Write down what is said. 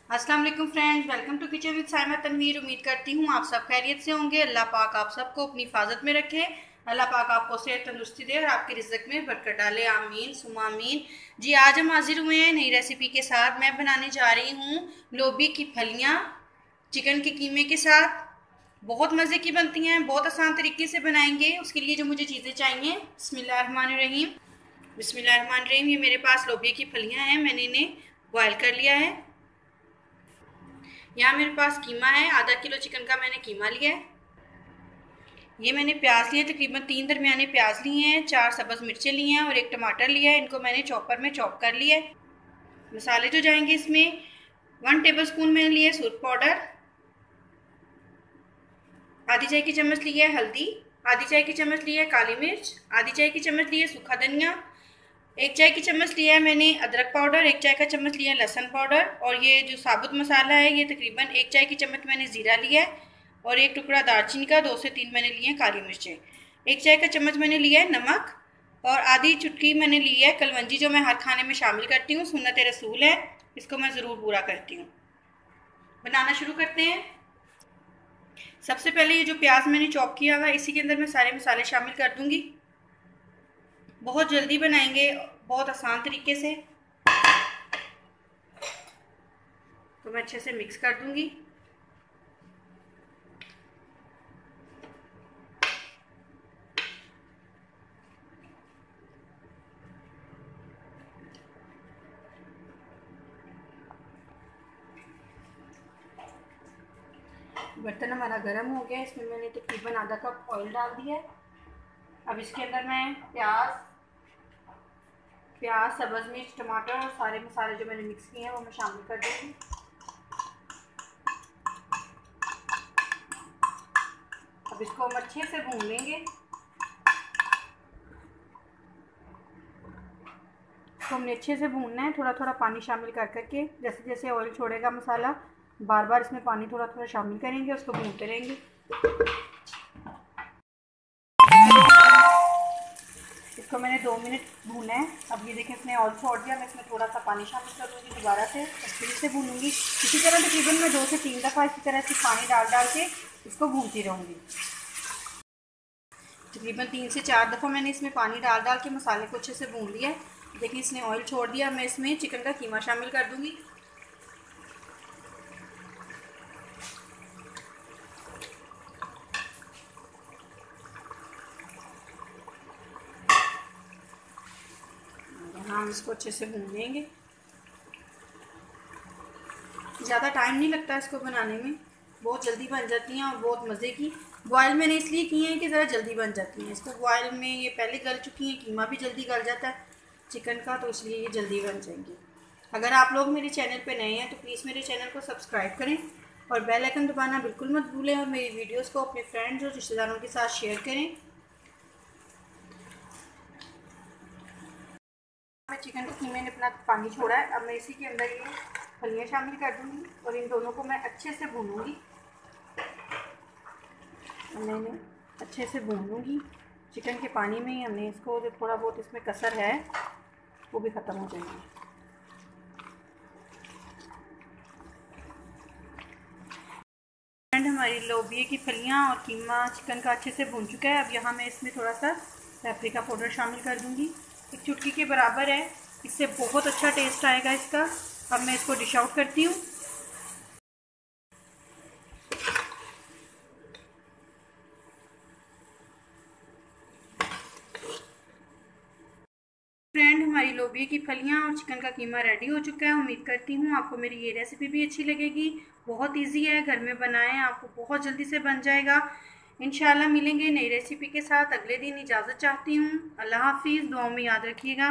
अस्सलाम वालेकुम friends, welcome to kitchen with Saima Tanveer. उम्मीद करती हूँ आप सब खैरियत से होंगे। अल्लाह पाक आप सबको अपनी हिफाजत में रखे। अल्लाह पाक आपको सेहत तंदुरुस्ती दे और आपकी रिज़्क़ में बरकत डाले। आमीन सुमा आमीन। जी, आज हम हाजिर हुए हैं नई रेसिपी के साथ। मैं बनाने जा रही हूँ लोबी की फलियाँ चिकन के कीमे के साथ। बहुत मज़े की बनती हैं, बहुत आसान तरीके से बनाएंगे। उसके लिए जो मुझे चीज़ें चाहिए, बिस्मिल्लाहिर्रहमानिर्रहीम। बिस्मिल्लाहिर्रहमानिर्रहीम। ये मेरे पास लोबिया की फलियाँ हैं, मैंने इन्हें बॉयल कर लिया है। यहाँ मेरे पास कीमा है, आधा किलो चिकन का मैंने कीमा लिया है। ये मैंने प्याज लिए, तकरीबन 3 दरमियाने प्याज लिए हैं, 4 सब्ज़ मिर्चें ली हैं और 1 टमाटर लिया है। इनको मैंने चॉपर में चॉप कर लिया है। मसाले जो जाएंगे इसमें, 1 टेबलस्पून मैंने लिए सूरख पाउडर, आधी चाय की चम्मच ली है हल्दी, आधी चाय की चम्मच ली है काली मिर्च, आधी चाय की चम्मच ली है सूखा धनिया, 1 चाय की चम्मच लिया है मैंने अदरक पाउडर, 1 चाय का चम्मच लिया है लहसुन पाउडर। और ये जो साबुत मसाला है, ये तकरीबन 1 चाय की चम्मच मैंने ज़ीरा लिया है और 1 टुकड़ा दालचीनी का, 2 से 3 मैंने लिए हैं काली मिर्चें, 1 चाय का चम्मच मैंने लिया है नमक और आधी चुटकी मैंने ली है कलवंजी, जो मैं हर खाने में शामिल करती हूँ। सुन्नत रसूल है, इसको मैं ज़रूर पूरा करती हूँ। बनाना शुरू करते हैं। सबसे पहले ये जो प्याज मैंने चॉप किया हुआ है, इसी के अंदर मैं सारे मसाले शामिल कर दूँगी। बहुत जल्दी बनाएंगे, बहुत आसान तरीके से। तो मैं अच्छे से मिक्स कर दूंगी। बर्तन हमारा गर्म हो गया, इसमें मैंने तकरीबन आधा कप ऑयल डाल दिया है। अब इसके अंदर मैं प्याज, सब्ज़ मिर्च, टमाटर और सारे मसाले जो मैंने मिक्स किए हैं वो मैं शामिल कर दूंगी। अब इसको हम अच्छे से भून लेंगे। तो हमने अच्छे से भूनना है, थोड़ा थोड़ा पानी शामिल कर करके। जैसे जैसे ऑयल छोड़ेगा मसाला, बार बार इसमें पानी थोड़ा थोड़ा शामिल करेंगे, उसको भूनते रहेंगे। इसको मैंने 2 मिनट भूना है। अब ये देखिए इसने ऑयल छोड़ दिया। मैं इसमें थोड़ा सा पानी शामिल कर दूँगी दोबारा से, फिर से भूनूंगी। इसी तरह तकरीबन मैं 2 से 3 दफ़ा इसी तरह से पानी डाल डाल के इसको भूनती रहूँगी। तकरीबन 3 से 4 दफ़ा मैंने इसमें पानी डाल डाल के मसाले को अच्छे से भून लिया है। देखिए इसने ऑयल छोड़ दिया। मैं इसमें चिकन का कीमा शामिल कर दूँगी। हम इसको अच्छे से भून लेंगे। ज़्यादा टाइम नहीं लगता इसको बनाने में, बहुत जल्दी बन जाती हैं और बहुत मज़े की। बॉयल मैंने इसलिए किए हैं कि ज़रा जल्दी बन जाती हैं। इसको बॉयल में ये पहले गल चुकी हैं, कीमा भी जल्दी गल जाता है चिकन का, तो इसलिए ये जल्दी बन जाएंगी। अगर आप लोग मेरे चैनल पे नए हैं तो प्लीज़ मेरे चैनल को सब्सक्राइब करें और बेल आइकन दबाना बिल्कुल मत भूलें और मेरी वीडियोज़ को अपने फ्रेंड्स और रिश्तेदारों के साथ शेयर करें। मैं चिकन के कीमे ने अपना पानी छोड़ा है। अब मैं इसी के अंदर ये फलियाँ शामिल कर दूँगी और इन दोनों को मैं अच्छे से भूनूँगी। मैं इन्हें अच्छे से भून लूँगी। चिकन के पानी में ही हमने इसको, जो थोड़ा बहुत इसमें कसर है वो भी ख़त्म हो जाएगी। हमारी लोबिया की फलियाँ और कीमा चिकन का अच्छे से भून चुका है। अब यहाँ मैं इसमें थोड़ा सा पेपरिका पाउडर शामिल कर दूँगी, 1 चुटकी के बराबर है। इससे बहुत अच्छा टेस्ट आएगा इसका। अब मैं इसको डिश आउट करती हूँ। फ्रेंड, हमारी लोबिया की फलियाँ और चिकन का कीमा रेडी हो चुका है। उम्मीद करती हूँ आपको मेरी ये रेसिपी भी अच्छी लगेगी। बहुत इजी है, घर में बनाएं, आपको बहुत जल्दी से बन जाएगा। इंशाल्लाह मिलेंगे नई रेसिपी के साथ अगले दिन। इजाज़त चाहती हूँ। अल्लाह हाफिज़। दुआओं में याद रखिएगा।